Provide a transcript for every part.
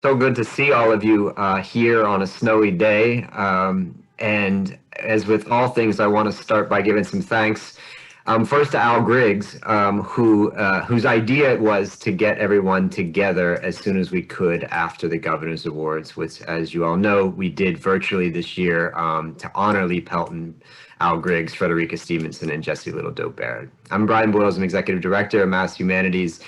So good to see all of you here on a snowy day. And as with all things, I want to start by giving some thanks. First to Al Griggs, whose idea it was to get everyone together as soon as we could after the Governor's Awards, which, as you all know, we did virtually this year to honor Lee Pelton, Al Griggs, Fredericka Stevenson, and Jesse Little Doe Barrett. I'm Brian Boyles, I'm Executive Director of Mass Humanities.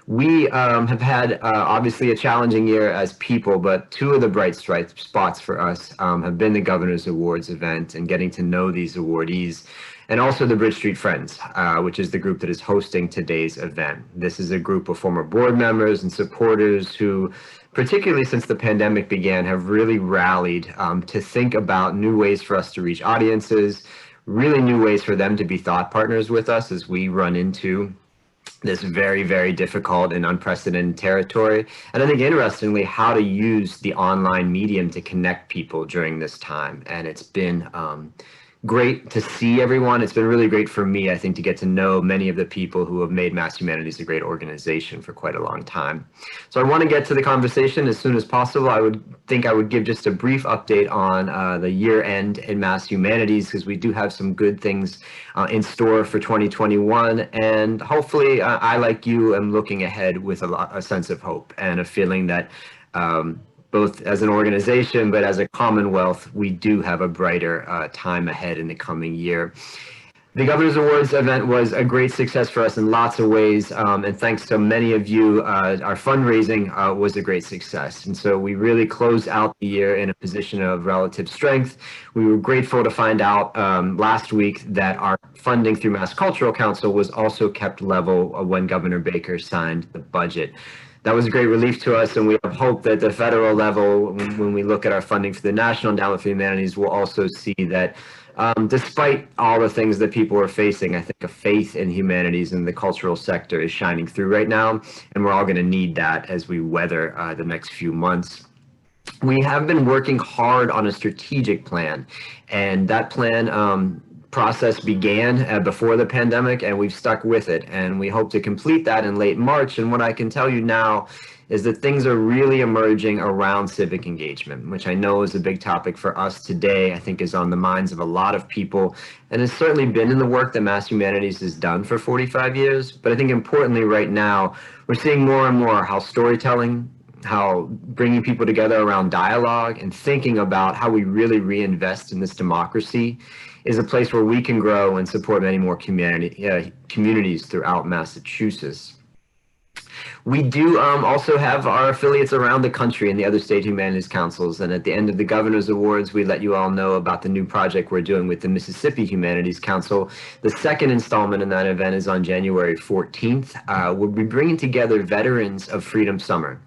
We have had obviously a challenging year as people, but two of the bright spots for us have been the Governor's Awards event and getting to know these awardees, and also the Bridge Street Friends, which is the group that is hosting today's event. This is a group of former board members and supporters who, particularly since the pandemic began, have really rallied to think about new ways for us to reach audiences, really new ways for them to be thought partners with us as we run into this very, very difficult and unprecedented territory. And I think, interestingly, how to use the online medium to connect people during this time. And it's been great to see everyone. It's been really great for me, I think, to get to know many of the people who have made Mass Humanities a great organization for quite a long time. So I want to get to the conversation as soon as possible. I would give just a brief update on the year end in Mass Humanities, because we do have some good things in store for 2021. And hopefully I, like you, am looking ahead with a sense of hope and a feeling that both as an organization, but as a Commonwealth, we do have a brighter time ahead in the coming year. The Governor's Awards event was a great success for us in lots of ways, and thanks to many of you, our fundraising was a great success. And so we really closed out the year in a position of relative strength. We were grateful to find out last week that our funding through Mass Cultural Council was also kept level when Governor Baker signed the budget. That was a great relief to us, and we have hope that the federal level, when we look at our funding for the National Endowment for Humanities, we'll also see that despite all the things that people are facing, I think a faith in humanities and the cultural sector is shining through right now, and we're all going to need that as we weather the next few months. We have been working hard on a strategic plan, and that plan process began before the pandemic, and we've stuck with it, and we hope to complete that in late March. And what I can tell you now is that things are really emerging around civic engagement, which I know is a big topic for us today. I think is on the minds of a lot of people, and has certainly been in the work that Mass Humanities has done for 45 years. But I think importantly right now, we're seeing more and more how storytelling, how bringing people together around dialogue and thinking about how we really reinvest in this democracy is a place where we can grow and support many more communities throughout Massachusetts. We do also have our affiliates around the country in the other state humanities councils, and at the end of the Governor's Awards, we let you all know about the new project we're doing with the Mississippi Humanities Council. The second installment in that event is on January 14th. We'll be bringing together veterans of Freedom Summer,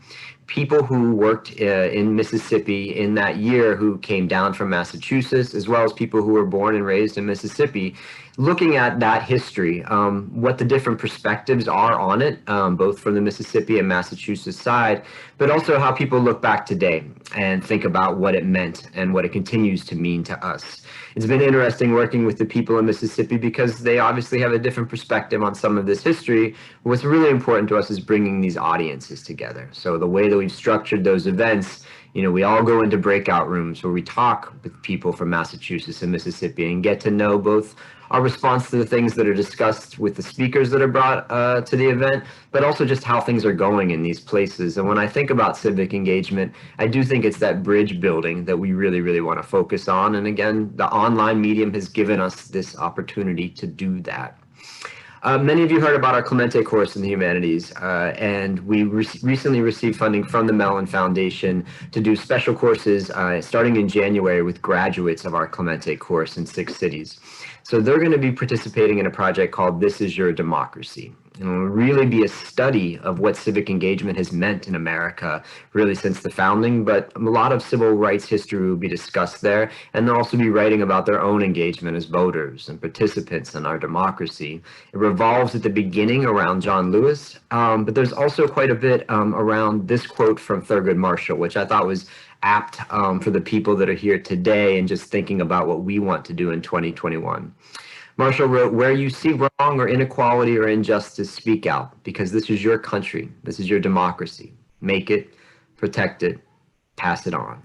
people who worked in Mississippi in that year who came down from Massachusetts, as well as people who were born and raised in Mississippi, looking at that history, what the different perspectives are on it, both from the Mississippi and Massachusetts side, but also how people look back today and think about what it meant and what it continues to mean to us. It's been interesting working with the people in Mississippi because they obviously have a different perspective on some of this history. What's really important to us is bringing these audiences together. So the way that we've structured those events, you know, we all go into breakout rooms where we talk with people from Massachusetts and Mississippi and get to know both our response to the things that are discussed with the speakers that are brought to the event, but also just how things are going in these places. And when I think about civic engagement, I do think it's that bridge building that we really, really want to focus on. And again, the online medium has given us this opportunity to do that. Many of you heard about our Clemente course in the humanities, and we recently received funding from the Mellon Foundation to do special courses starting in January with graduates of our Clemente course in 6 cities. So they're going to be participating in a project called This Is Your Democracy. And it will really be a study of what civic engagement has meant in America, really since the founding, but a lot of civil rights history will be discussed there, and they'll also be writing about their own engagement as voters and participants in our democracy. It revolves at the beginning around John Lewis, but there's also quite a bit around this quote from Thurgood Marshall, which I thought was apt for the people that are here today and just thinking about what we want to do in 2021. Marshall wrote, "Where you see wrong or inequality or injustice, speak out, because this is your country. This is your democracy. Make it, protect it, pass it on.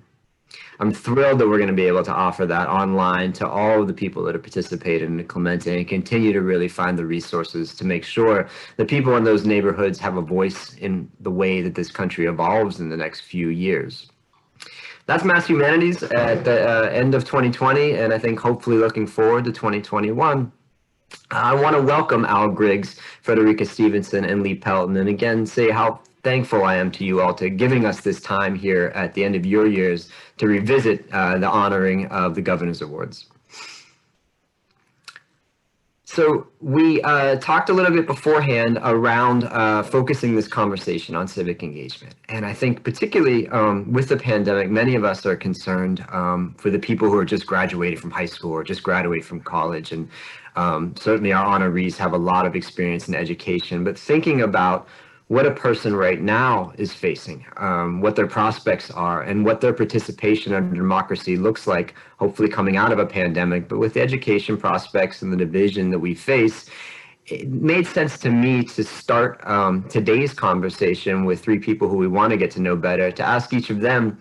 I'm thrilled that we're going to be able to offer that online to all of the people that have participated in Clemente and continue to really find the resources to make sure that people in those neighborhoods have a voice in the way that this country evolves in the next few years. That's Mass Humanities at the end of 2020, and I think hopefully looking forward to 2021. I want to welcome Al Griggs, Fredericka Stevenson, and Lee Pelton, and again say how thankful I am to you all to giving us this time here at the end of your years to revisit the honoring of the Governor's Awards. So we talked a little bit beforehand around focusing this conversation on civic engagement. And I think particularly with the pandemic, many of us are concerned for the people who are just graduated from high school or just graduated from college. And certainly our honorees have a lot of experience in education, but thinking about what a person right now is facing, what their prospects are, and what their participation in democracy looks like, hopefully coming out of a pandemic. But with the education prospects and the division that we face, it made sense to me to start today's conversation with three people who we want to get to know better, to ask each of them,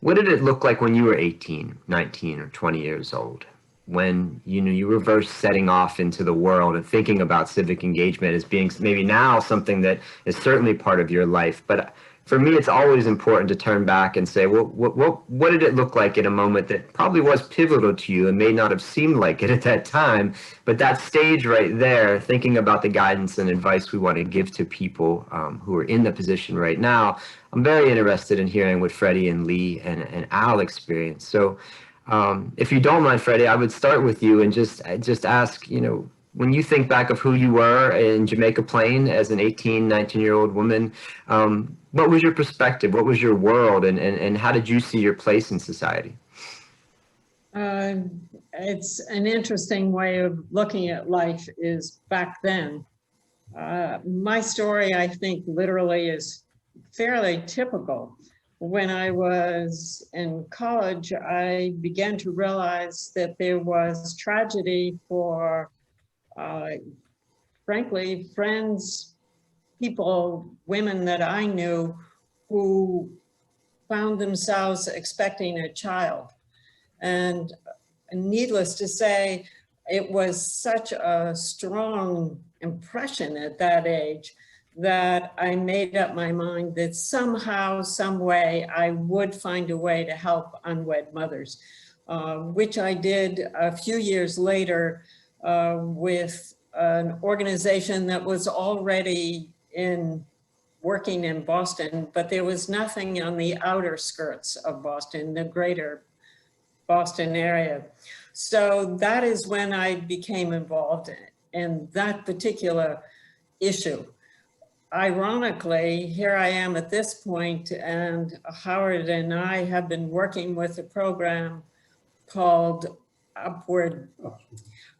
what did it look like when you were 18, 19, or 20 years old? When you were setting off into the world and thinking about civic engagement as being maybe now something that is certainly part of your life. But for me, it's always important to turn back and say, well, what did it look like in a moment that probably was pivotal to you and may not have seemed like it at that time, but that stage right there, thinking about the guidance and advice we want to give to people who are in the position right now. I'm very interested in hearing what Freddie and Lee and Al experienced. So if you don't mind, Freddie, I would start with you and just ask, when you think back of who you were in Jamaica Plain as an 18, 19-year-old woman, what was your perspective? What was your world? And how did you see your place in society? It's an interesting way of looking at life is back then. My story, I think, literally is fairly typical. When I was in college, I began to realize that there was tragedy for, frankly, friends, people, women that I knew who found themselves expecting a child. And needless to say, it was such a strong impression at that age that I made up my mind that somehow, some way, I would find a way to help unwed mothers, which I did a few years later with an organization that was already working in Boston, but there was nothing on the outer skirts of Boston, the greater Boston area. So that is when I became involved in that particular issue. Ironically, here I am at this point, and Howard and I have been working with a program called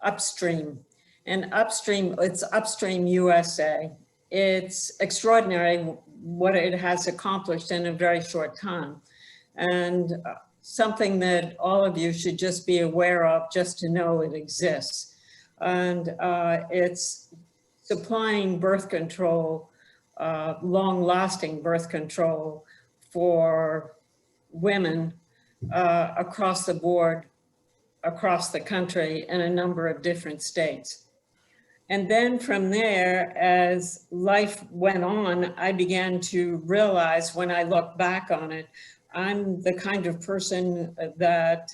Upstream. And Upstream, it's Upstream USA. It's extraordinary what it has accomplished in a very short time. And something that all of you should just be aware of, just to know it exists. And it's supplying birth control, long-lasting birth control for women across the board, across the country in a number of different states. And then from there, as life went on, I began to realize when I look back on it, I'm the kind of person that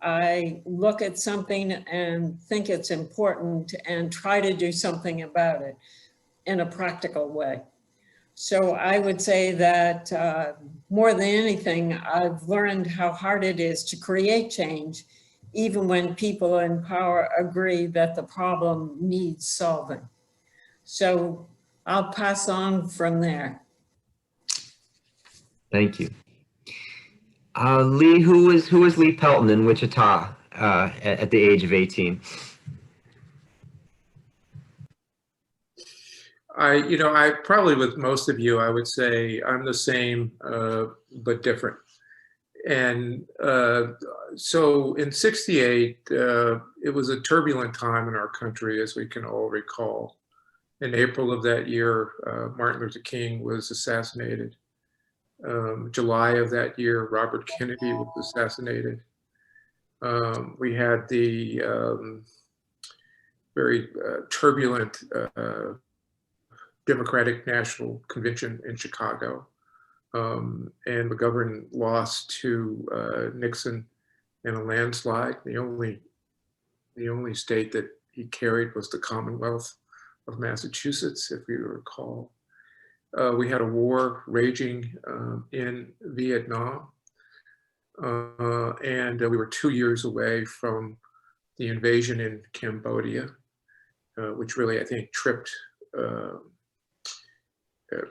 I look at something and think it's important and try to do something about it in a practical way. So I would say that more than anything, I've learned how hard it is to create change, even when people in power agree that the problem needs solving. So I'll pass on from there. Thank you. Lee, who was Lee Pelton in Wichita at the age of 18? I probably with most of you, I would say I'm the same, but different. And so in '68, it was a turbulent time in our country, as we can all recall. In April of that year, Martin Luther King was assassinated. July of that year, Robert Kennedy was assassinated. We had the very turbulent Democratic National Convention in Chicago. And McGovern lost to Nixon in a landslide. The only state that he carried was the Commonwealth of Massachusetts, if you recall. We had a war raging in Vietnam. And we were 2 years away from the invasion in Cambodia, which really, I think,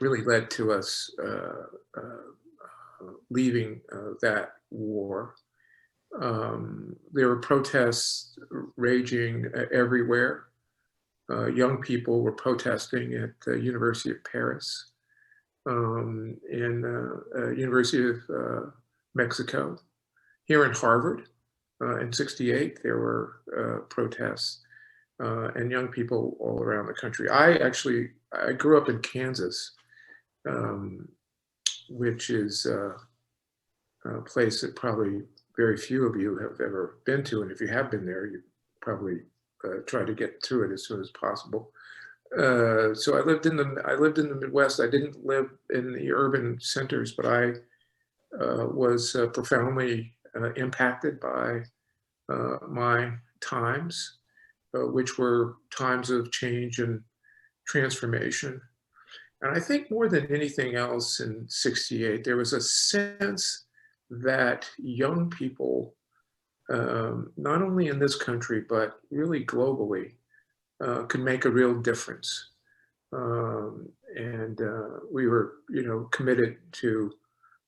really led to us leaving that war. There were protests raging everywhere. Young people were protesting at the University of Paris, and University of Mexico. Here in Harvard, in '68, there were protests and young people all around the country. I grew up in Kansas, which is a place that probably very few of you have ever been to. And if you have been there, you probably try to get to it as soon as possible. So I lived in the Midwest. I didn't live in the urban centers, but I was profoundly impacted by my times, which were times of change and transformation. And I think more than anything else in '68, there was a sense that young people, not only in this country, but really globally, could make a real difference. And we were, committed to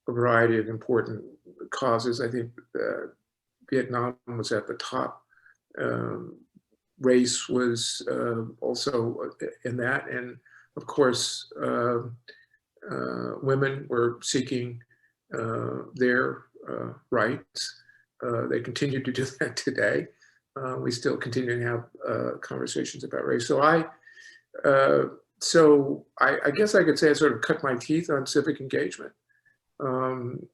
a variety of important causes. I think Vietnam was at the top. Race was also in that. And of course, women were seeking their rights. They continue to do that today. We still continue to have conversations about race. So I guess I could say I sort of cut my teeth on civic engagement. And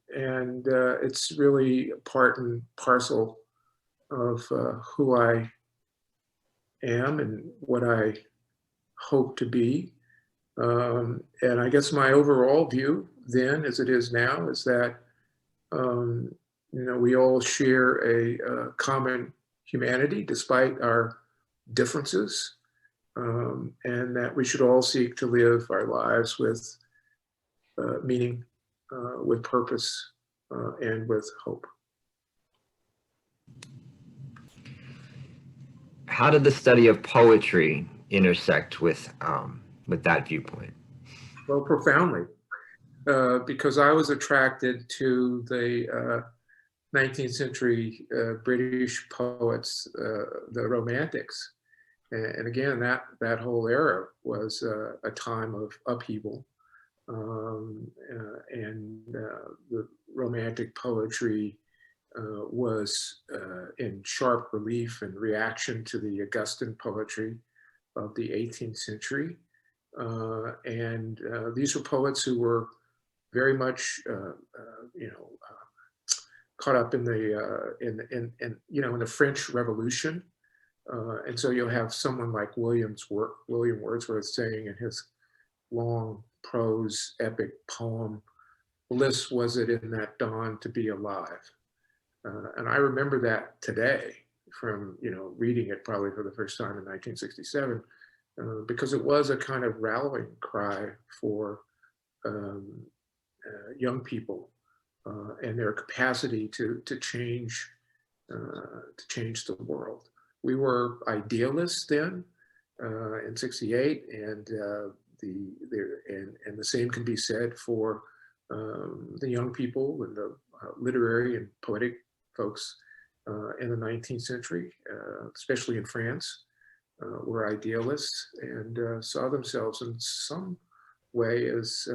it's really part and parcel of who I am and what I hope to be. And I guess my overall view then, as it is now, is that we all share a common humanity despite our differences, and that we should all seek to live our lives with meaning, with purpose, and with hope. How did the study of poetry intersect with that viewpoint? Well, profoundly, because I was attracted to the 19th century British poets, the Romantics. And again, that whole era was a time of upheaval. And the Romantic poetry was in sharp relief and reaction to the Augustan poetry of the 18th century. And these were poets who were very much, caught up in the French Revolution. And so you'll have someone like William Wordsworth saying in his long prose epic poem, "Bliss was it in that dawn to be alive." And I remember that today from, reading it probably for the first time in 1967, because it was a kind of rallying cry for young people and their capacity to change the world. We were idealists then in '68, and the same can be said for the young people and the literary and poetic folks in the 19th century, especially in France, were idealists and saw themselves in some way as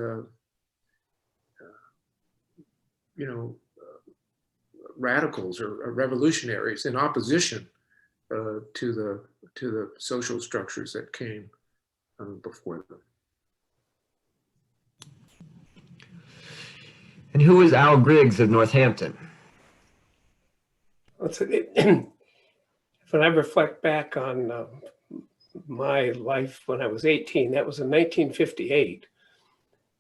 radicals or revolutionaries in opposition to the social structures that came before them. And who is Al Griggs of Northampton? When I reflect back on my life when I was 18, that was in 1958.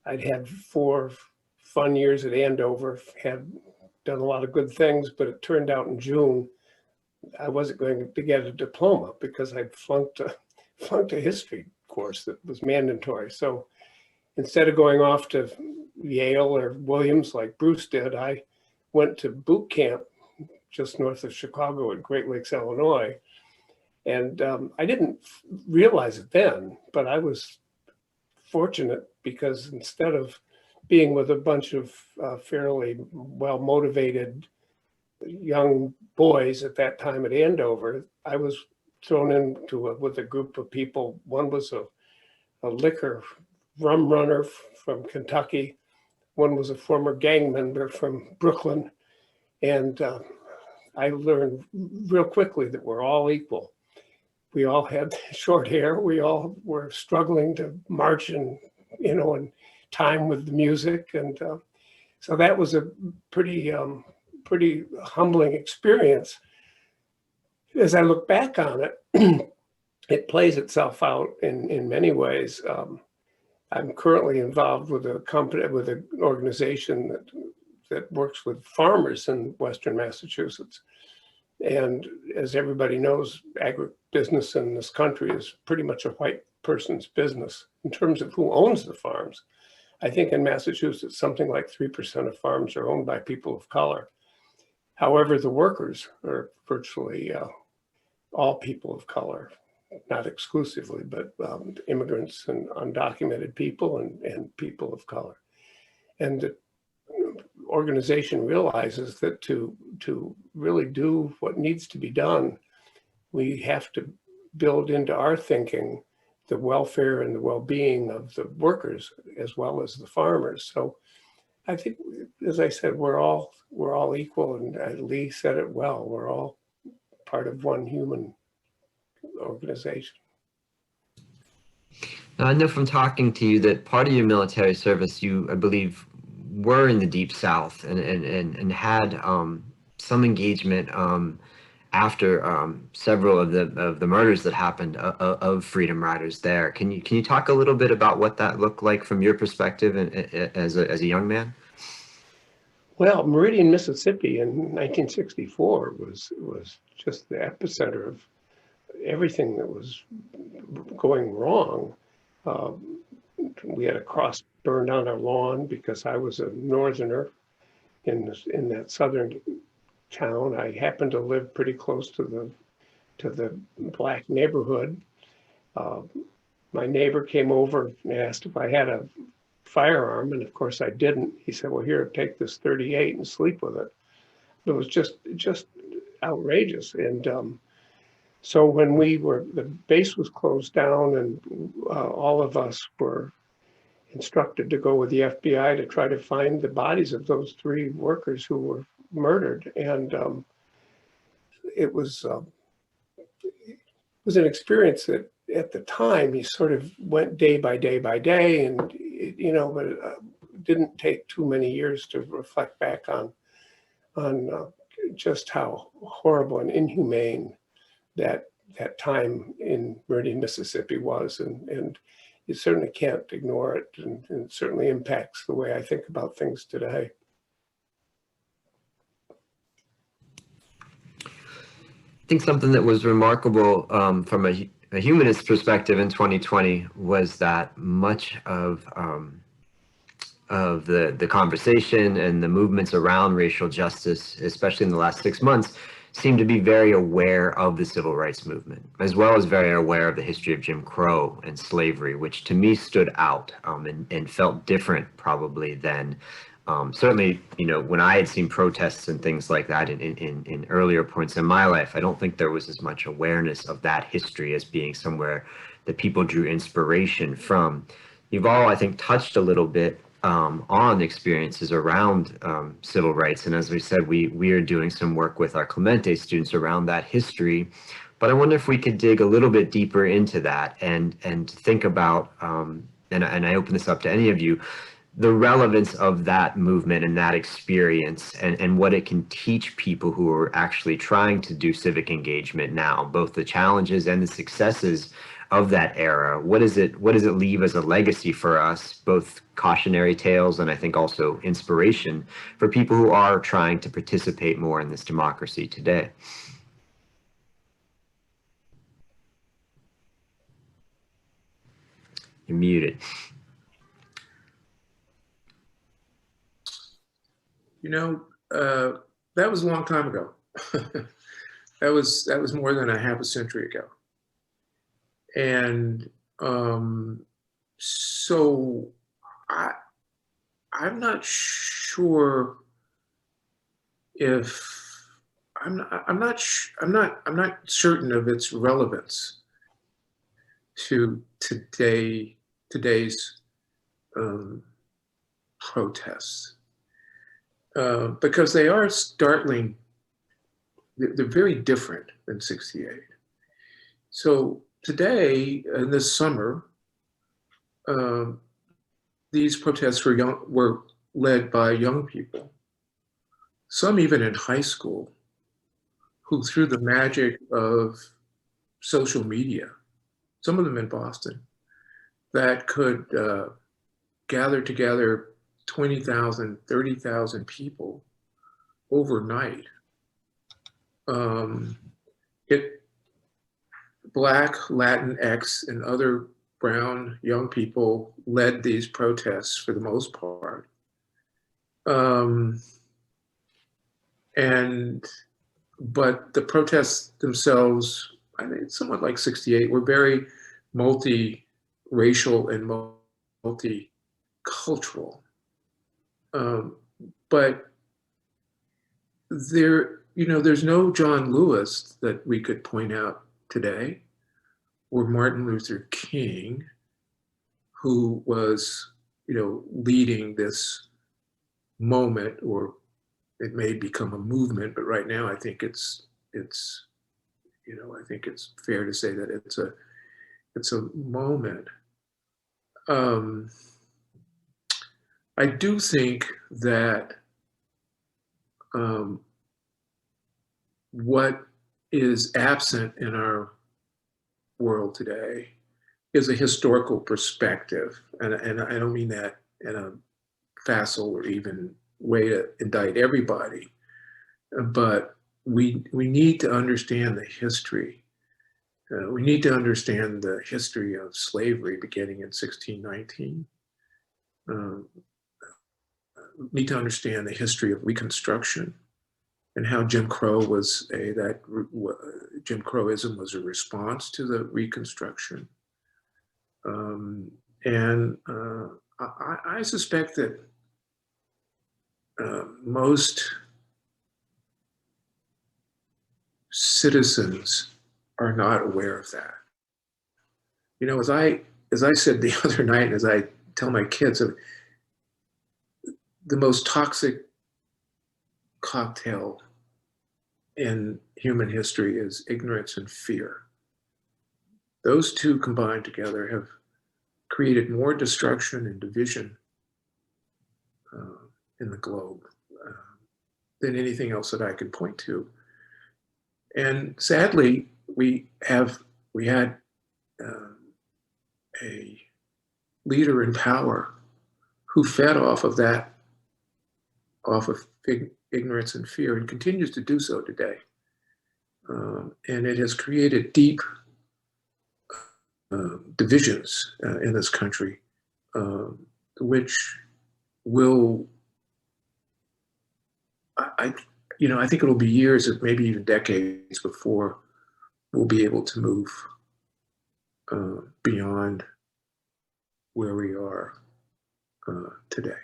I'd had 4 fun years at Andover, had done a lot of good things, but it turned out in June I wasn't going to get a diploma because I'd flunked a history course that was mandatory. So instead of going off to Yale or Williams like Bruce did, I went to boot camp just north of Chicago at Great Lakes, Illinois. And I didn't realize it then, but I was fortunate because instead of being with a bunch of fairly well-motivated young boys at that time at Andover, I was thrown into with a group of people. One was a liquor rum runner from Kentucky. One was a former gang member from Brooklyn. And I learned real quickly that we're all equal. We all had short hair. We all were struggling to march in time with the music. And so that was a pretty humbling experience. As I look back on it, it plays itself out in many ways. I'm currently involved with a company, with an organization that works with farmers in Western Massachusetts. And as everybody knows, agribusiness in this country is pretty much a white person's business in terms of who owns the farms. I think in Massachusetts, something like 3% of farms are owned by people of color. However, the workers are virtually all people of color, not exclusively, but immigrants and undocumented people and people of color. And the organization realizes that to really do what needs to be done, we have to build into our thinking the welfare and the well-being of the workers as well as the farmers. So I think, as I said, we're all equal, and Lee said it well. We're all part of one human organization. Now, I know from talking to you that part of your military service, you, I believe, were in the Deep South and had some engagement after several of the murders that happened of Freedom Riders there. Can you talk a little bit about what that looked like from your perspective as a young man? Well, Meridian, Mississippi in 1964 was just the epicenter of everything that was going wrong. We had a cross burned on our lawn because I was a northerner in that southern town. I happened to live pretty close to the black neighborhood. My neighbor came over and asked if I had a firearm, and of course I didn't. He said, "Well, here, take this 38 and sleep with it." It was just outrageous. And so when the base was closed down, and all of us were instructed to go with the FBI to try to find the bodies of those 3 workers who were murdered. And it was an experience that at the time you sort of went day by day by day, and but it didn't take too many years to reflect back on just how horrible and inhumane that time in Meridian, Mississippi was, and you certainly can't ignore it, and it certainly impacts the way I think about things today. I think something that was remarkable from a humanist perspective in 2020 was that much of the conversation and the movements around racial justice, especially in the last 6 months, seemed to be very aware of the civil rights movement, as well as very aware of the history of Jim Crow and slavery, which to me stood out and felt different probably than certainly, when I had seen protests and things like that in earlier points in my life. I don't think there was as much awareness of that history as being somewhere that people drew inspiration from. You've all, I think, touched a little bit on experiences around civil rights. And as we said, we are doing some work with our Clemente students around that history. But I wonder if we could dig a little bit deeper into that and think about, and I open this up to any of you, the relevance of that movement and that experience and what it can teach people who are actually trying to do civic engagement now, both the challenges and the successes of that era. What does it leave as a legacy for us, both cautionary tales and I think also inspiration for people who are trying to participate more in this democracy today? You're muted. You know, that was a long time ago. That was more than a half a century ago. And so I'm not sure if I'm not certain of its relevance to today's protests, because they are startling. They're very different than '68. So today, in this summer, these protests were led by young people, some even in high school, who through the magic of social media, some of them in Boston, that could gather together 20,000, 30,000 people overnight. Black, Latinx, and other brown young people led these protests for the most part. But the protests themselves, I think somewhat like '68, were very multi-racial and multicultural. But there's no John Lewis that we could point out today, or Martin Luther King, who was, leading this moment, or it may become a movement, but right now I think it's fair to say that it's a moment. I do think that what is absent in our world today is a historical perspective, and I don't mean that in a facile or even way to indict everybody, but we need to understand the history. We need to understand the history of slavery beginning in 1619. We need to understand the history of Reconstruction and how Jim Crowism was a response to the Reconstruction. I suspect that most citizens are not aware of that. As I said the other night, and as I tell my kids, the most toxic cocktail in human history is ignorance and fear. Those two combined together have created more destruction and division in the globe than anything else that I could point to. And sadly, we had a leader in power who fed off of ignorance and fear, and continues to do so today. And it has created deep divisions in this country, which will, I think it'll be years, or maybe even decades, before we'll be able to move beyond where we are today.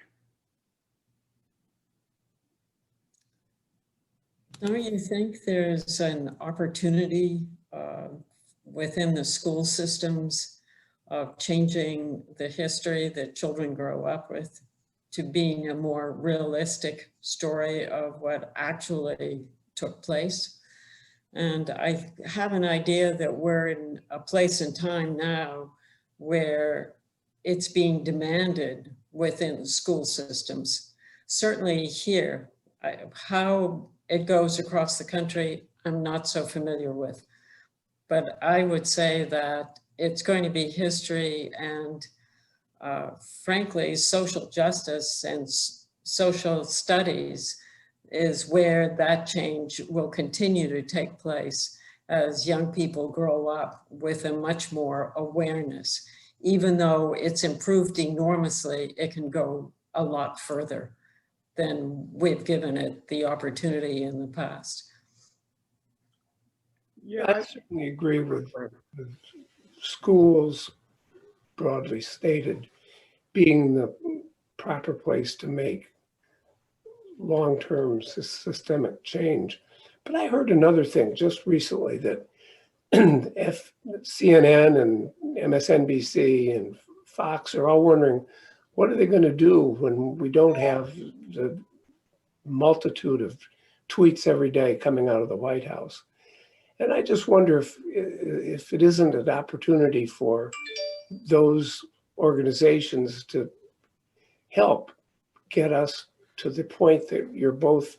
Don't you think there's an opportunity within the school systems of changing the history that children grow up with to being a more realistic story of what actually took place? And I have an idea that we're in a place and time now where it's being demanded within school systems. Certainly here, how it goes across the country, I'm not so familiar with. But I would say that it's going to be history and frankly, social justice and social studies is where that change will continue to take place as young people grow up with a much more awareness. Even though it's improved enormously, it can go a lot further than we've given it the opportunity in the past. Yeah, I certainly agree with schools, broadly stated, being the proper place to make long-term systemic change. But I heard another thing just recently that CNN and MSNBC and Fox are all wondering, what are they going to do when we don't have the multitude of tweets every day coming out of the White House? And I just wonder if it isn't an opportunity for those organizations to help get us to the point that you're both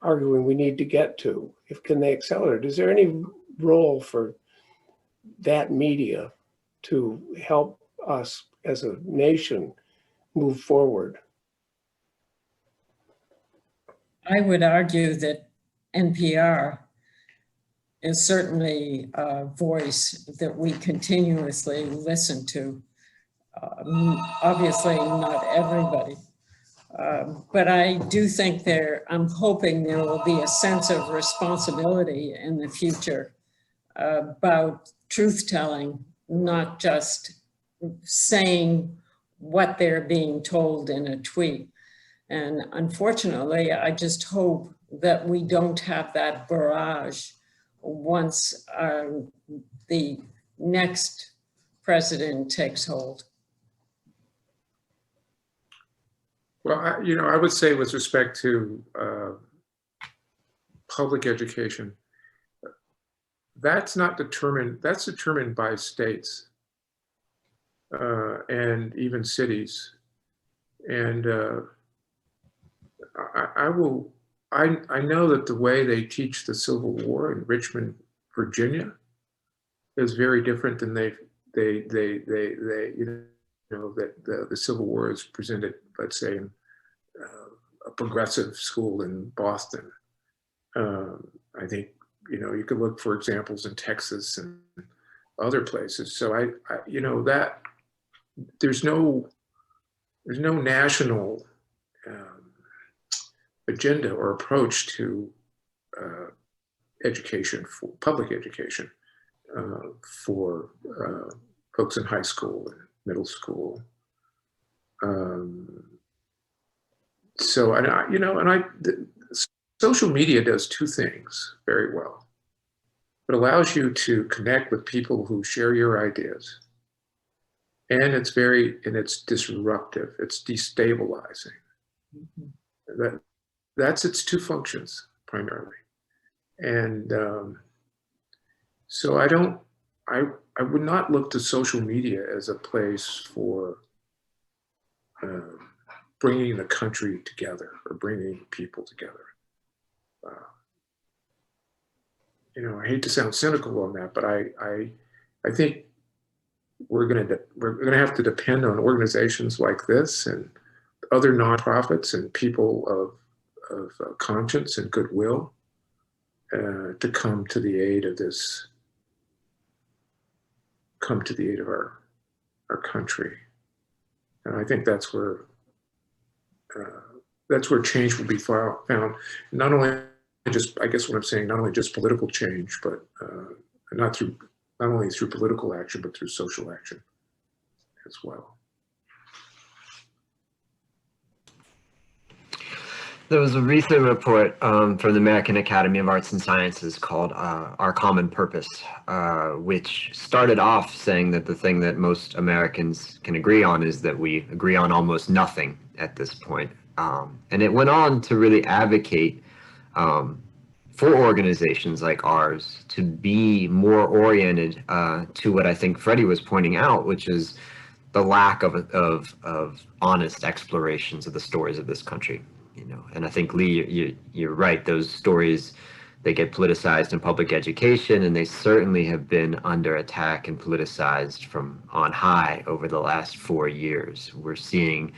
arguing we need to get to. If can they accelerate? Is there any role for that media to help us as a nation move forward? I would argue that NPR is certainly a voice that we continuously listen to. Obviously not everybody, but I do think I'm hoping there will be a sense of responsibility in the future about truth-telling, not just saying what they're being told in a tweet. And unfortunately, I just hope that we don't have that barrage once the next president takes hold. Well, I would say with respect to public education, that's not determined, that's determined by states and even cities. And I know that the way they teach the Civil War in Richmond, Virginia is very different than the Civil War is presented, let's say, in a progressive school in Boston. I think, you could look for examples in Texas and other places. So that there's no national agenda or approach to education, for public education, for folks in high school and middle school. Social media does two things very well. It allows you to connect with people who share your ideas, and it's disruptive. It's destabilizing. That's its two functions primarily. And so I would not look to social media as a place for bringing the country together or bringing people together. I hate to sound cynical on that, but I think we're gonna have to depend on organizations like this and other nonprofits and people of conscience and goodwill to come to the aid of our country. And I think that's where change will be found. Not only just, I guess what I'm saying, not only just political change, but not only through political action, but through social action as well. There was a recent report from the American Academy of Arts and Sciences called Our Common Purpose, which started off saying that the thing that most Americans can agree on is that we agree on almost nothing at this point. And it went on to really advocate for organizations like ours to be more oriented to what I think Freddie was pointing out, which is the lack of honest explorations of the stories of this country, you know. And I think, Lee, you're right. Those stories, they get politicized in public education, and they certainly have been under attack and politicized from on high over the last 4 years. We're seeing,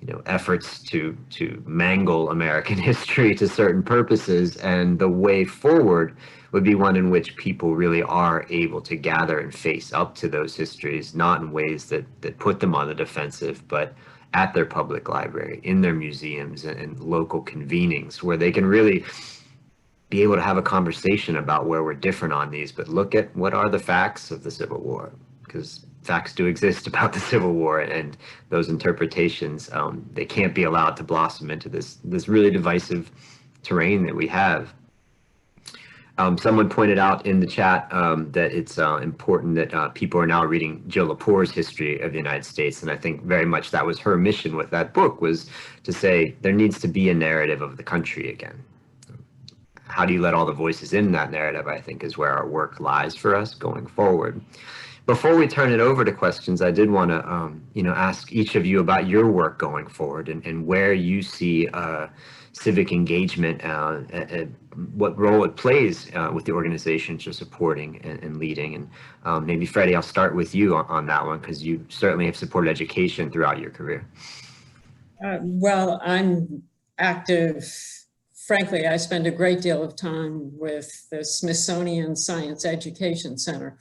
you know, efforts to mangle American history to certain purposes, and the way forward would be one in which people really are able to gather and face up to those histories, not in ways that put them on the defensive, but at their public library, in their museums and local convenings, where they can really be able to have a conversation about where we're different on these, but look at what are the facts of the Civil War, because facts do exist about the Civil War, and those interpretations, they can't be allowed to blossom into this really divisive terrain that we have. Someone pointed out in the chat that it's important that people are now reading Jill Lepore's History of the United States, and I think very much that was her mission with that book, was to say there needs to be a narrative of the country again. How do you let all the voices in that narrative, I think, is where our work lies for us going forward. Before we turn it over to questions, I did want to you know, ask each of you about your work going forward, and where you see civic engagement, what role it plays with the organizations you're supporting and leading. And maybe Freddie, I'll start with you on that one, because you certainly have supported education throughout your career. Well, I'm active. Frankly, I spend a great deal of time with the Smithsonian Science Education Center,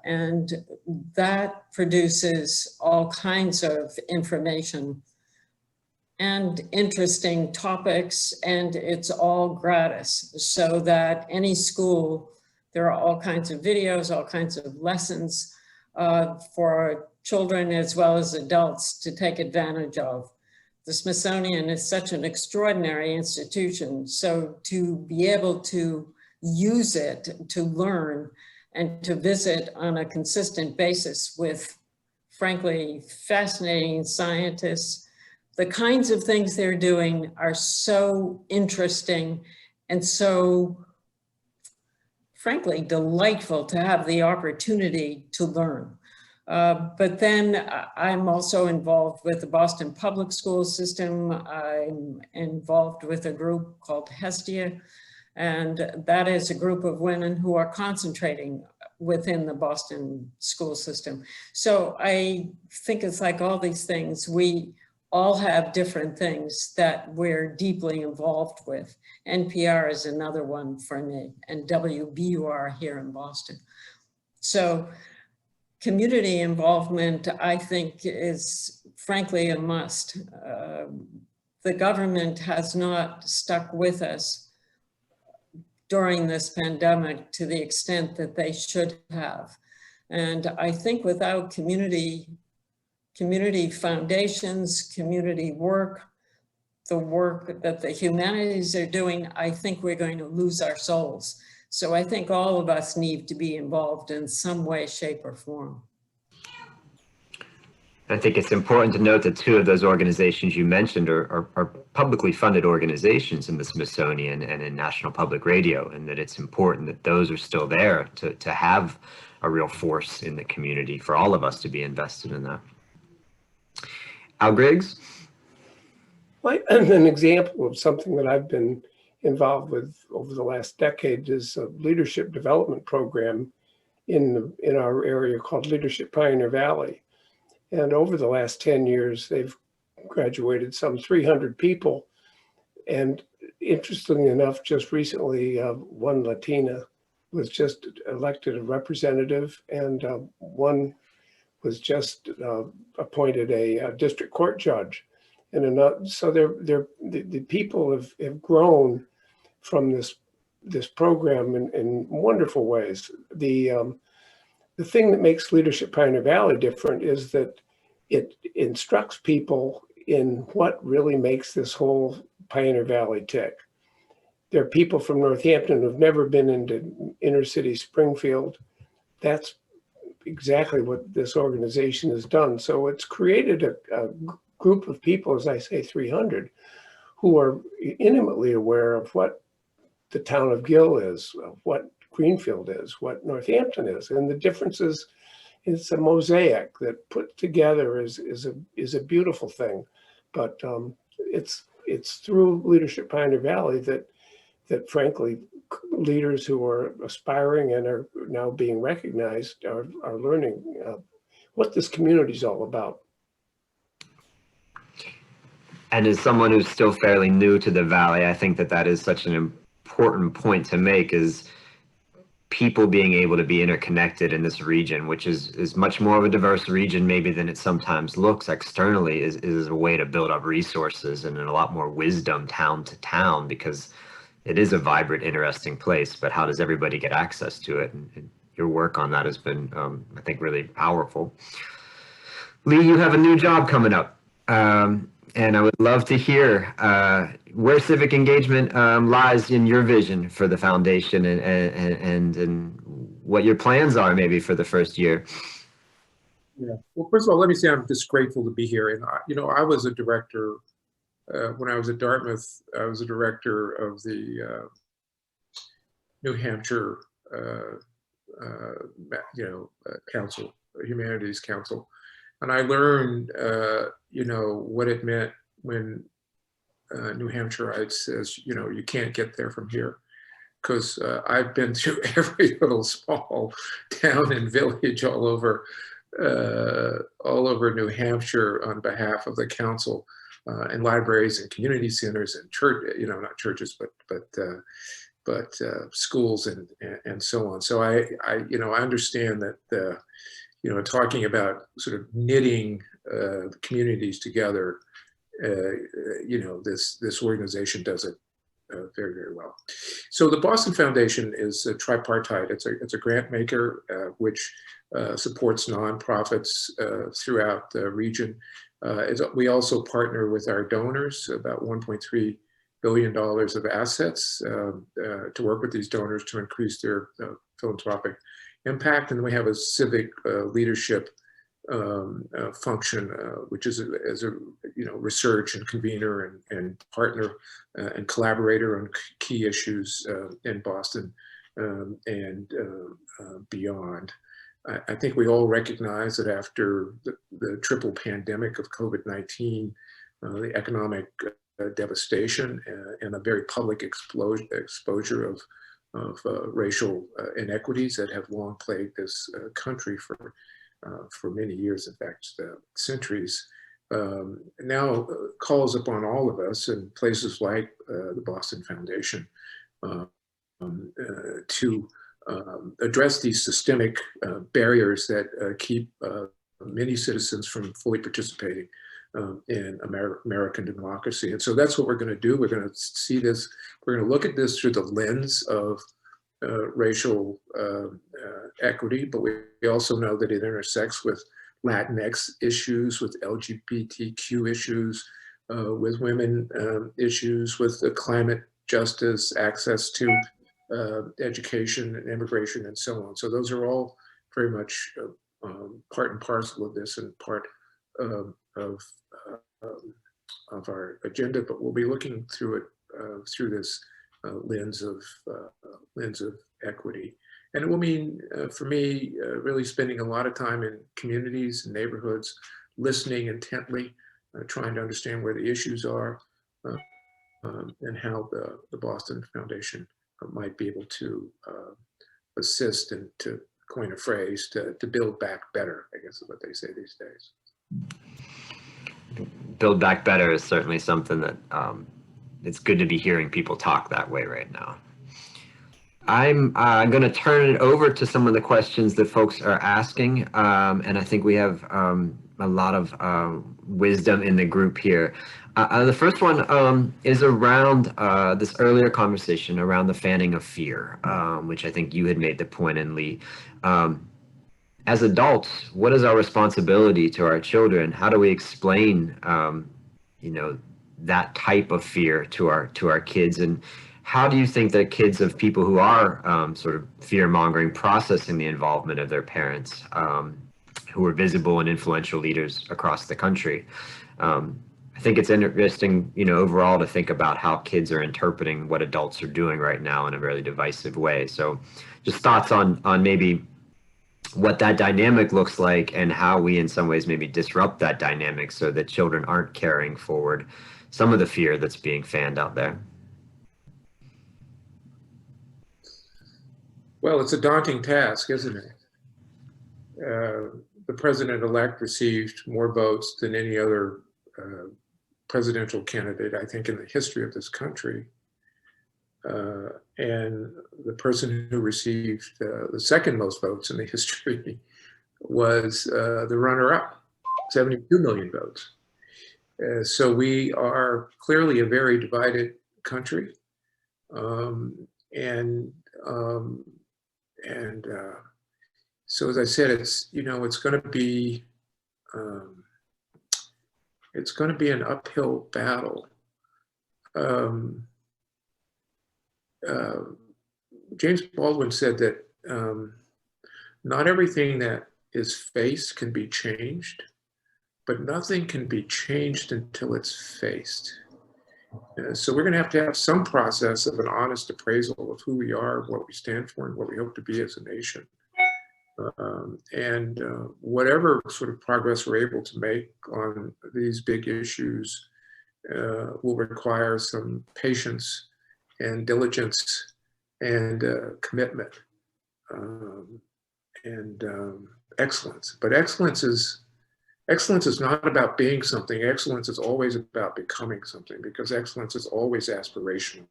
and that produces all kinds of information and interesting topics, and it's all gratis, so that any school, there are all kinds of videos, all kinds of lessons for children as well as adults to take advantage of. The Smithsonian is such an extraordinary institution, so to be able to use it to learn and to visit on a consistent basis with, frankly, fascinating scientists, the kinds of things they're doing are so interesting and so, frankly, delightful to have the opportunity to learn. But then I'm also involved with the Boston Public School System. I'm involved with a group called Hestia, and that is a group of women who are concentrating within the Boston school system. So I think it's like all these things, we all have different things that we're deeply involved with. NPR is another one for me, and WBUR here in Boston. So community involvement, I think, is frankly a must. The government has not stuck with us during this pandemic to the extent that they should have. And I think without community foundations, community work, the work that the humanities are doing, I think we're going to lose our souls. So I think all of us need to be involved in some way, shape, or form. I think it's important to note that two of those organizations you mentioned are publicly funded organizations in the Smithsonian and in National Public Radio, and that it's important that those are still there to have a real force in the community for all of us to be invested in that. Al Griggs? An example of something that I've been involved with over the last decade is a leadership development program in our area called Leadership Pioneer Valley. And over the last 10 years, they've graduated some 300 people. And interestingly enough, just recently, one Latina was just elected a representative, and one was just appointed a district court judge. And so the people have grown from this program in wonderful ways. The thing that makes Leadership Pioneer Valley different is that it instructs people in what really makes this whole Pioneer Valley tick. There are people from Northampton who've never been into inner city Springfield. That's exactly what this organization has done. So it's created a group of people, as I say, 300, who are intimately aware of what the town of Gill is, of what Greenfield is, what Northampton is, and the differences it's a mosaic that put together is a beautiful thing. But it's through Leadership Pioneer Valley that frankly leaders who are aspiring and are now being recognized are learning what this community is all about. And as someone who's still fairly new to the Valley, I think that is such an important point to make, is people being able to be interconnected in this region, which is much more of a diverse region maybe than it sometimes looks externally, is a way to build up resources and a lot more wisdom town to town, because it is a vibrant, interesting place. But how does everybody get access to it? And your work on that has been, I think, really powerful. Lee, you have a new job coming up. And I would love to hear where civic engagement lies in your vision for the foundation, and what your plans are maybe for the first year. Yeah. Well, first of all, let me say I'm just grateful to be here. And, I was a director, when I was at Dartmouth, I was a director of the New Hampshire, Council, Humanities Council. And I learned, what it meant when New Hampshireites says, you can't get there from here. Because I've been to every little small town and village all over New Hampshire on behalf of the council, and libraries and community centers and church, not churches, but schools and so on. So I understand that. Talking about sort of knitting communities together, this organization does it very, very well. So the Boston Foundation is a tripartite. It's a grant maker which supports nonprofits throughout the region. We also partner with our donors, about $1.3 billion of assets, to work with these donors to increase their philanthropic impact. And we have a civic leadership function, which is as a research and convener and partner and collaborator on key issues in Boston and beyond. I think we all recognize that after the triple pandemic of COVID-19, the economic devastation and a very public exposure of racial inequities that have long plagued this country for many years, in fact, centuries, now calls upon all of us in places like the Boston Foundation to address these systemic barriers that keep many citizens from fully participating in American democracy. And so that's what we're going to do. We're going to see this, we're going to look at this through the lens of racial equity, but we also know that it intersects with Latinx issues, with LGBTQ issues, with women issues, with the climate justice, access to education and immigration and so on. So those are all very much part and parcel of this and part of our agenda, but we'll be looking through it through this lens of equity. And it will mean, for me, really spending a lot of time in communities and neighborhoods, listening intently, trying to understand where the issues are, and how the Boston Foundation might be able to assist and, to coin a phrase, to build back better, I guess is what they say these days. Build back better is certainly something that it's good to be hearing people talk that way right now. I'm going to turn it over to some of the questions that folks are asking, and I think we have a lot of wisdom in the group here. The first one is around this earlier conversation around the fanning of fear, which I think you had made the point in, Lee. As adults, what is our responsibility to our children? How do we explain, that type of fear to our kids? And how do you think that kids of people who are sort of fear-mongering processing the involvement of their parents, who are visible and influential leaders across the country? I think it's interesting, overall to think about how kids are interpreting what adults are doing right now in a very divisive way. So just thoughts on maybe what that dynamic looks like and how we in some ways maybe disrupt that dynamic so that children aren't carrying forward some of the fear that's being fanned out there. Well, it's a daunting task, isn't it? The president-elect received more votes than any other presidential candidate, I think, in the history of this country. And the person who received the second most votes in the history was the runner-up, 72 million votes. So we are clearly a very divided country. So as I said, it's, you know, it's going to be an uphill battle. James Baldwin said that not everything that is faced can be changed, but nothing can be changed until it's faced. So we're going to have some process of an honest appraisal of who we are, what we stand for, and what we hope to be as a nation. Whatever sort of progress we're able to make on these big issues will require some patience and diligence and commitment and excellence. But excellence is not about being something. Excellence is always about becoming something, because excellence is always aspirational.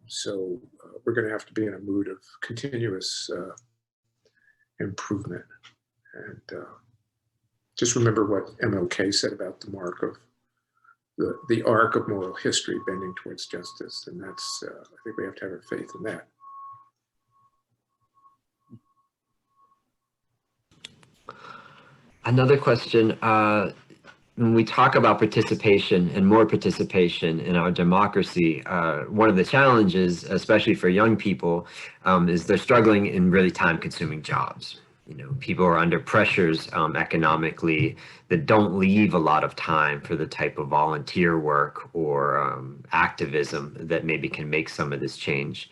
So we're going to have to be in a mood of continuous improvement. And just remember what MLK said about the mark of the arc of moral history bending towards justice. And that's, I think we have to have our faith in that. Another question, when we talk about participation and more participation in our democracy, one of the challenges, especially for young people, is they're struggling in really time-consuming jobs. You know, people are under pressures economically that don't leave a lot of time for the type of volunteer work or activism that maybe can make some of this change.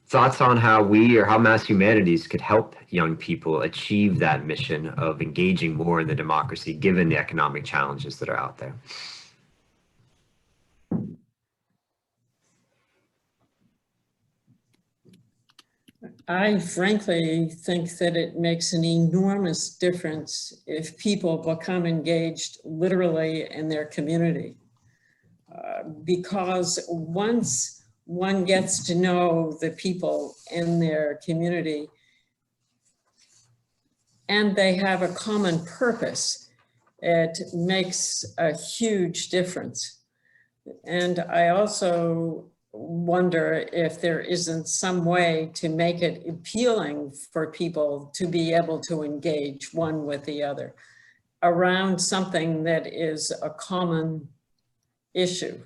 Thoughts on how we or how Mass Humanities could help young people achieve that mission of engaging more in the democracy, given the economic challenges that are out there? I frankly think that it makes an enormous difference if people become engaged literally in their community. Because once one gets to know the people in their community and they have a common purpose, it makes a huge difference. And I also wonder if there isn't some way to make it appealing for people to be able to engage one with the other around something that is a common issue,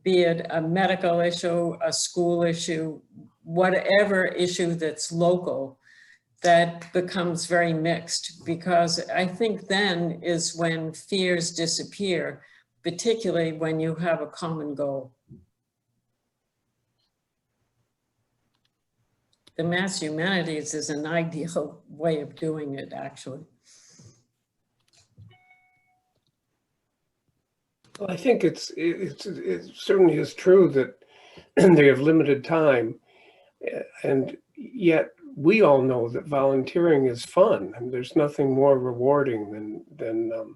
be it a medical issue, a school issue, whatever issue that's local, that becomes very mixed, because I think then is when fears disappear, particularly when you have a common goal. The Mass Humanities is an ideal way of doing it, actually. Well, I think it certainly is true that they have limited time, and yet we all know that volunteering is fun, and there's nothing more rewarding than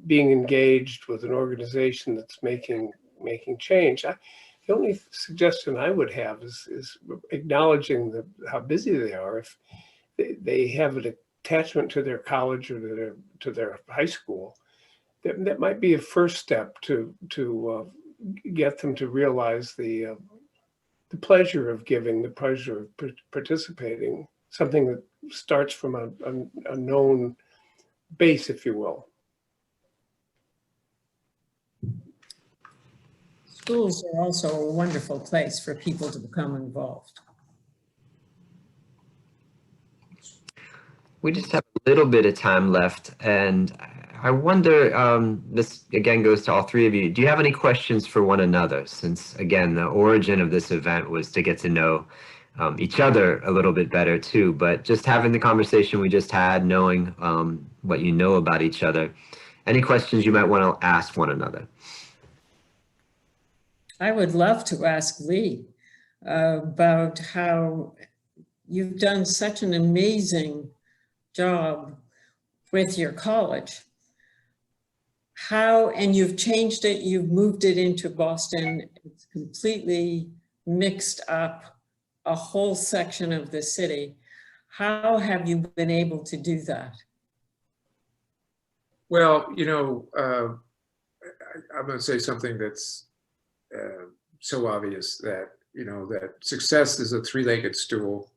being engaged with an organization that's making change. The only suggestion I would have is acknowledging how busy they are. If they have an attachment to their college or to their high school, that might be a first step to get them to realize the pleasure of giving, the pleasure of participating, something that starts from a known base, if you will. Schools are also a wonderful place for people to become involved. We just have a little bit of time left, and I wonder, this again goes to all three of you, do you have any questions for one another? Since again, the origin of this event was to get to know each other a little bit better too. But just having the conversation we just had, knowing what you know about each other, any questions you might want to ask one another? I would love to ask Lee about how you've done such an amazing job with your college. How, and you've changed it, you've moved it into Boston, it's completely mixed up a whole section of the city. How have you been able to do that? Well, I'm going to say something that's so obvious that, that success is a three-legged stool.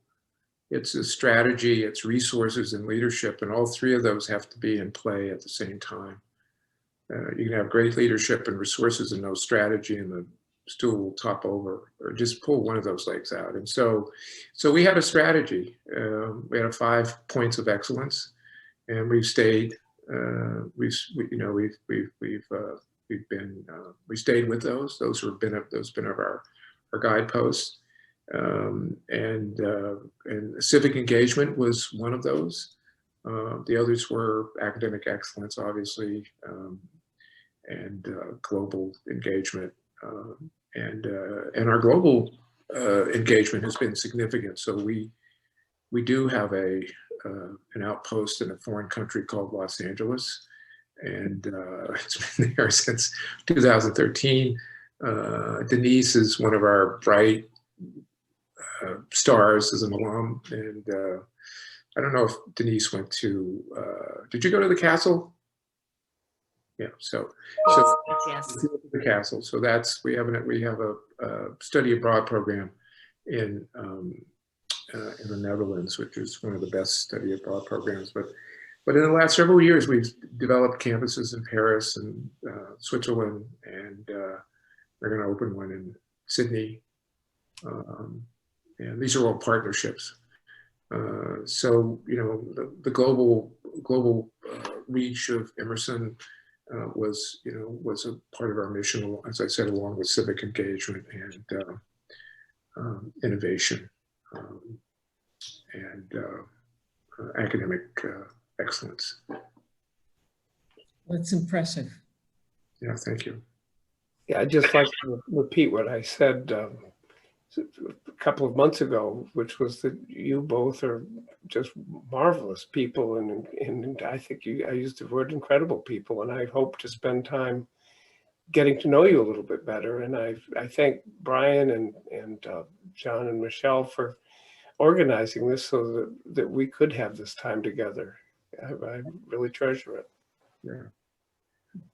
It's a strategy, it's resources and leadership, and all three of those have to be in play at the same time. You can have great leadership and resources and no strategy, and the stool will top over, or just pull one of those legs out. And so we had a strategy. We had 5 points of excellence, and we've stayed. We stayed with those. Those have been our guideposts. And civic engagement was one of those. The others were academic excellence, obviously, and global engagement. And our global engagement has been significant. So we do have an outpost in a foreign country called Los Angeles, and it's been there since 2013. Denise is one of our bright stars as an alum, and I don't know if Denise went to, did you go to the castle? Yeah, so Yes. the castle. So we have a study abroad program in the Netherlands, which is one of the best study abroad programs. But in the last several years, we've developed campuses in Paris and Switzerland, and we're going to open one in Sydney. And these are all partnerships. So the global reach of Emerson was a part of our mission, as I said, along with civic engagement and innovation and academic excellence. That's impressive. Yeah, thank you. Yeah, I'd just like to repeat what I said a couple of months ago, which was that you both are just marvelous people, and I think I used the word incredible people, and I hope to spend time getting to know you a little bit better. And I thank Brian and John and Michelle for organizing this so that we could have this time together. I really treasure it.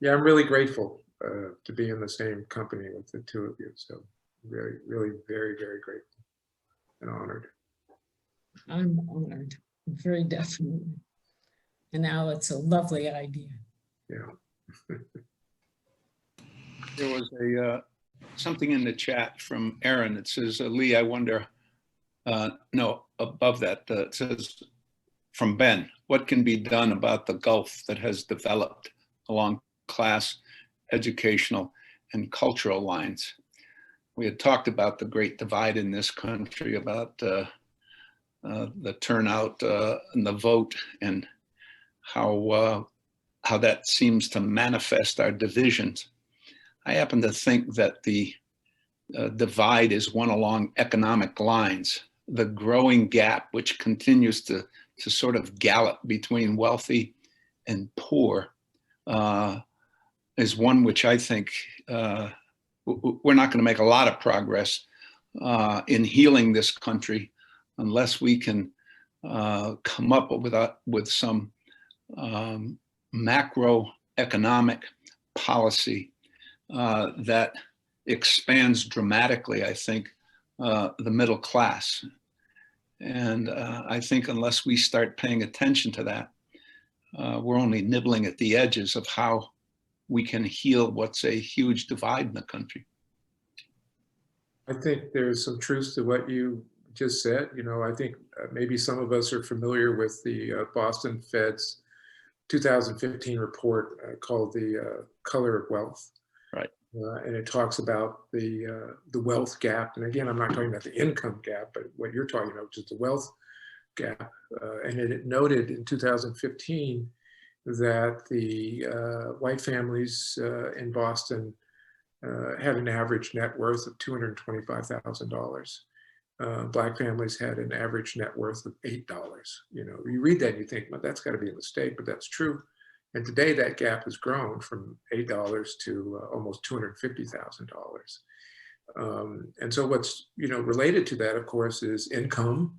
Yeah, I'm really grateful to be in the same company with the two of you. So really, really very, very grateful and honored. I'm honored, very definitely. And Al, it's a lovely idea. Yeah. There was something in the chat from Aaron that says, Lee, I wonder, no, above that, it says from Ben, what can be done about the gulf that has developed along class, educational, and cultural lines? We had talked about the great divide in this country, about the turnout and the vote, and how that seems to manifest our divisions. I happen to think that the divide is one along economic lines. The growing gap, which continues to sort of gallop between wealthy and poor, is one which I think we're not going to make a lot of progress in healing this country unless we can come up with some macroeconomic policy that expands dramatically, I think, the middle class. And I think unless we start paying attention to that, we're only nibbling at the edges of how we can heal what's a huge divide in the country. I think there's some truth to what you just said. I think maybe some of us are familiar with the Boston Fed's 2015 report called The Color of Wealth. Right. And it talks about the wealth gap. And again, I'm not talking about the income gap, but what you're talking about, which is the wealth gap. And it noted in 2015 that the white families in Boston had an average net worth of $225,000. Black families had an average net worth of $8. You know, you read that and you think, well, that's got to be a mistake, but that's true. And today that gap has grown from $8 to almost $250,000. And so what's, you know, related to that, of course, is income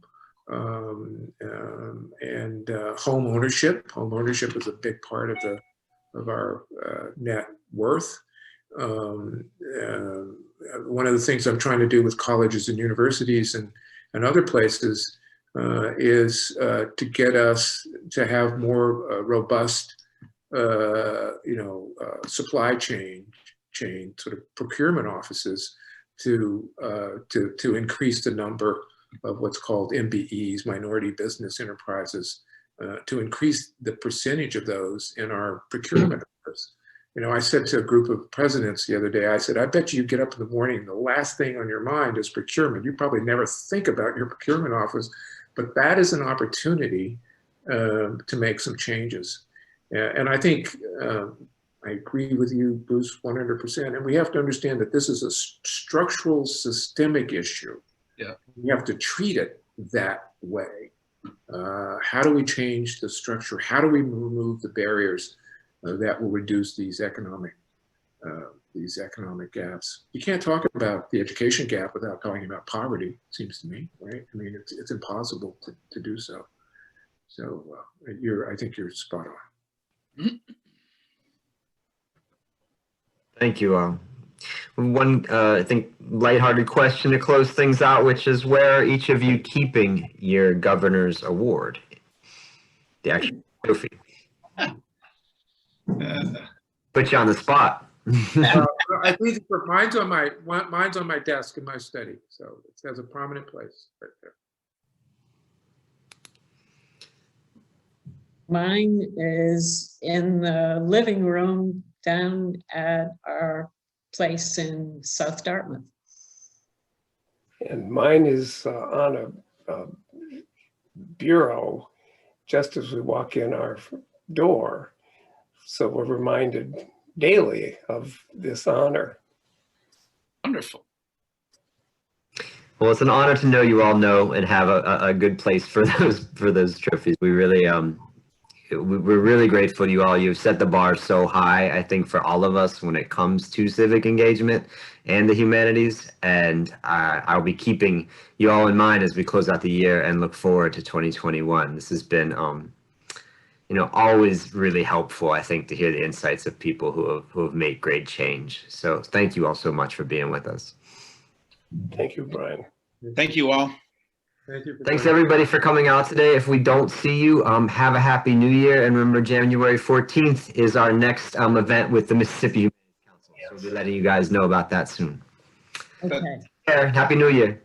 and home ownership. Home ownership is a big part of our net worth. One of the things I'm trying to do with colleges and universities and other places is to get us to have more robust, supply chain sort of procurement offices to increase the number of what's called MBEs, minority business enterprises, to increase the percentage of those in our procurement efforts. You know, I said to a group of presidents the other day, I said, I bet you get up in the morning, the last thing on your mind is procurement. You probably never think about your procurement office, but that is an opportunity to make some changes. And I think I agree with you, Bruce, 100%. And we have to understand that this is a structural, systemic issue. Yeah. We have to treat it that way. How do we change the structure? How do we remove the barriers that will reduce these economic gaps? You can't talk about the education gap without talking about poverty, it seems to me, right? I mean, it's impossible to do so. So I think you're spot on. Thank you. One, I think, lighthearted question to close things out, which is, where are each of you keeping your governor's award? The actual trophy. Put you on the spot. I think mine's on my desk in my study, so it has a prominent place right there. Mine is in the living room down at our place in South Dartmouth. And mine is on a bureau just as we walk in our door. So we're reminded daily of this honor. Wonderful. Well, it's an honor to know you all know and have a good place for those trophies. We really we're really grateful to you all. You've set the bar so high, I think, for all of us when it comes to civic engagement and the humanities. And I'll be keeping you all in mind as we close out the year and look forward to 2021. This has been, always really helpful, I think, to hear the insights of people who have made great change. So thank you all so much for being with us. Thank you, Brian. Thank you all. Thank you. Thanks everybody for coming out today. If we don't see you, have a happy new year. And remember, January 14th is our next event with the Mississippi Humanities Council. So we'll be letting you guys know about that soon. Okay. Happy New Year.